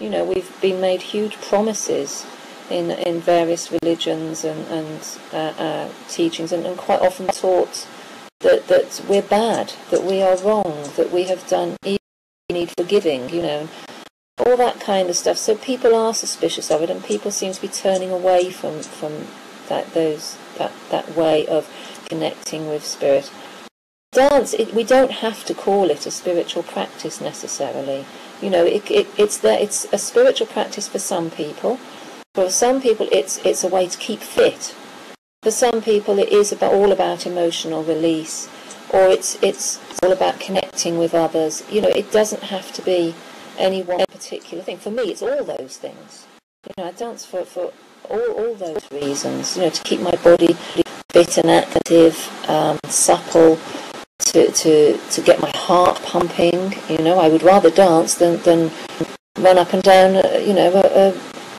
You know, we've been made huge promises in various religions and teachings, and quite often taught that we're bad, that we are wrong, that we have done evil, we need forgiving, you know, all that kind of stuff. So people are suspicious of it, and people seem to be turning away from that way of connecting with spirit. Dance, we don't have to call it a spiritual practice necessarily. You know, it's a spiritual practice for some people. For some people, it's a way to keep fit. For some people, it is all about emotional release, or it's all about connecting with others. You know, it doesn't have to be any one particular thing. For me, it's all those things. You know, I dance for all those reasons. You know, to keep my body fit and active, supple, to get my heart pumping. You know, I would rather dance than run up and down, you know,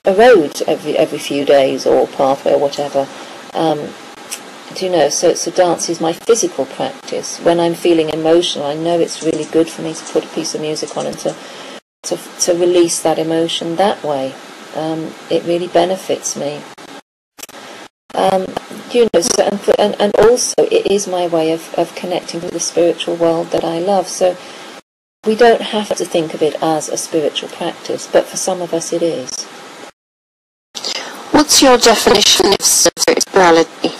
a road every few days, or pathway or whatever. Do you know? So dance is my physical practice. When I'm feeling emotional, I know it's really good for me to put a piece of music on and to release that emotion that way. It really benefits me. You know, so, and also it is my way of connecting with the spiritual world that I love. So we don't have to think of it as a spiritual practice, but for some of us it is. What's your definition of spirituality?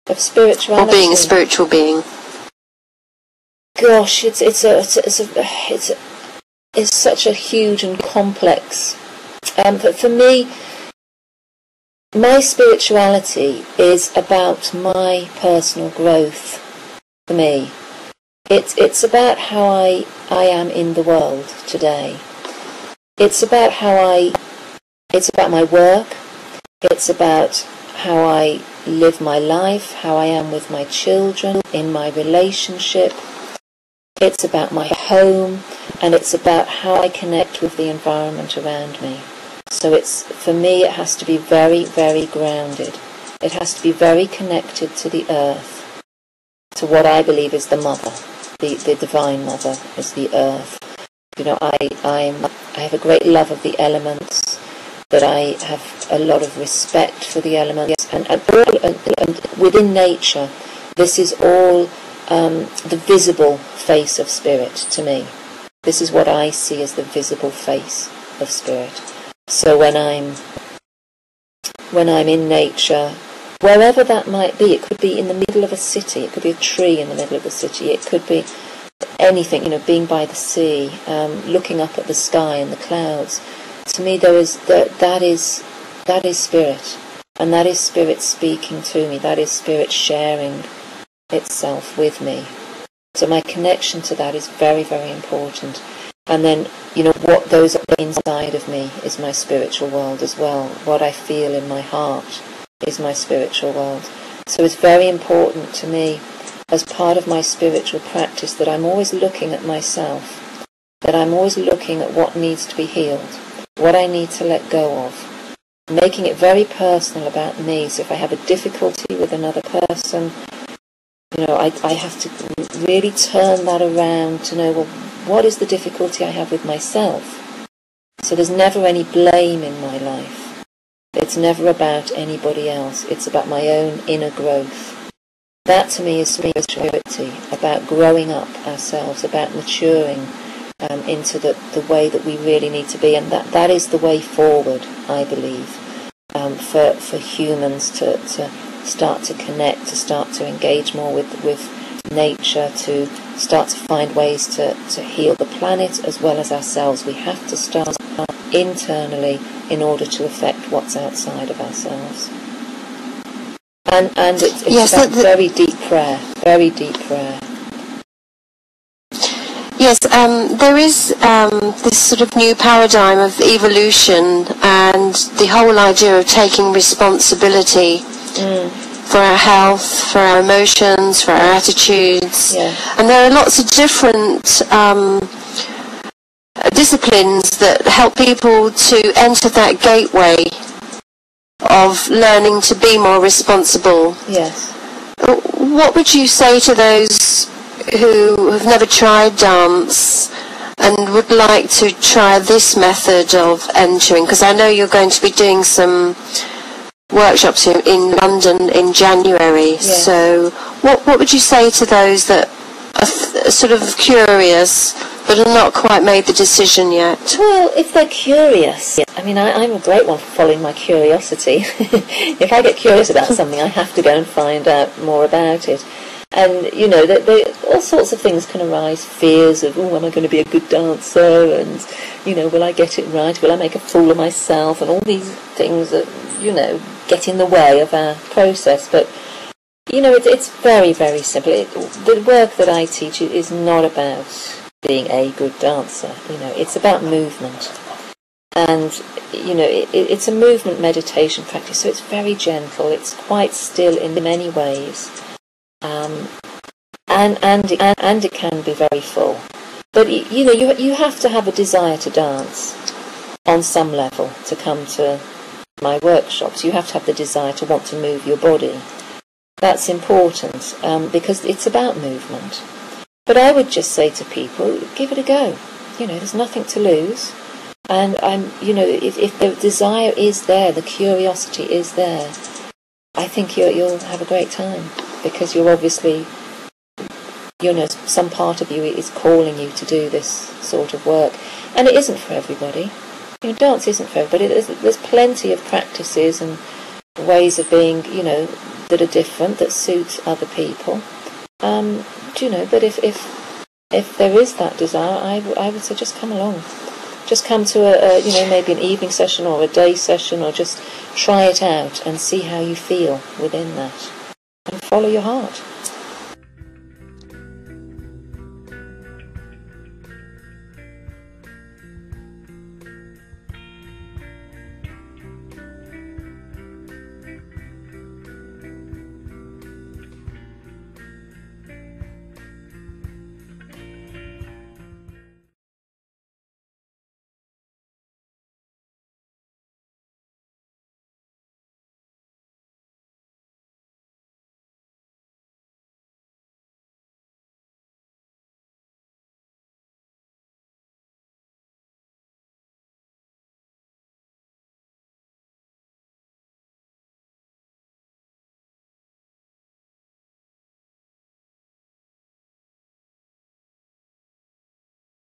Of spirituality? Or being a spiritual being? Gosh, it's such a huge and complex. But for me, my spirituality is about my personal growth. For me, it's about how I am in the world today. It's about it's about my work. It's about how I live my life, how I am with my children, in my relationship. It's about my home, and it's about how I connect with the environment around me. So for me, it has to be very, very grounded. It has to be very connected to the earth, to what I believe is the mother, the divine mother is the earth. You know, I have a great love of the elements, that I have a lot of respect for the elements, and within nature, this is all the visible face of spirit to me. This is what I see as the visible face of spirit. So when I'm in nature, wherever that might be, it could be in the middle of a city, it could be a tree in the middle of the city, it could be anything, you know, being by the sea, looking up at the sky and the clouds. To me, that is spirit, and that is spirit speaking to me. That is spirit sharing itself with me. So my connection to that is very, very important. And then, you know, what goes on inside of me is my spiritual world as well. What I feel in my heart is my spiritual world. So it's very important to me, as part of my spiritual practice, that I'm always looking at myself, that I'm always looking at what needs to be healed, what I need to let go of, making it very personal about me. So if I have a difficulty with another person, you know, I have to really turn that around to know, well, what is the difficulty I have with myself? So there's never any blame in my life. It's never about anybody else. It's about my own inner growth. That to me is spirituality, about growing up ourselves, about maturing into the way that we really need to be. And that is the way forward, I believe, for humans to start to connect, to start to engage more with nature, to start to find ways to heal the planet as well as ourselves. We have to start internally in order to affect what's outside of ourselves. And it's yes, about very deep prayer, very deep prayer. Yes, there is this sort of new paradigm of evolution and the whole idea of taking responsibility for our health, for our emotions, for our attitudes. Yeah. And there are lots of different disciplines that help people to enter that gateway of learning to be more responsible. Yes. What would you say to those who have never tried dance and would like to try this method of entering, because I know you're going to be doing some workshops in London in January. Yeah. So what would you say to those that are sort of curious but have not quite made the decision yet? Well, if they're curious, I mean, I'm a great one for following my curiosity. If I get curious about something, I have to go and find out more about it. And, you know, all sorts of things can arise. Fears of, oh, am I going to be a good dancer? And, you know, will I get it right? Will I make a fool of myself? And all these things that, you know, get in the way of our process. But, you know, it's very, very simple. The work that I teach is not about being a good dancer. You know, it's about movement. And, you know, it's a movement meditation practice, so it's very gentle. It's quite still in many ways. And it can be very full. But, you know, you have to have a desire to dance on some level to come to my workshops. You have to have the desire to want to move your body. That's important, because it's about movement. But I would just say to people, give it a go. You know, there's nothing to lose. And you know, if the desire is there, the curiosity is there, I think you'll have a great time, because you're obviously, you know, some part of you is calling you to do this sort of work. And it isn't for everybody. You know, dance isn't for everybody. There's plenty of practices and ways of being, you know, that are different, that suit other people. You know, but if there is that desire, I would say just come along. Just come to you know, maybe an evening session or a day session, or just try it out and see how you feel within that. And follow your heart.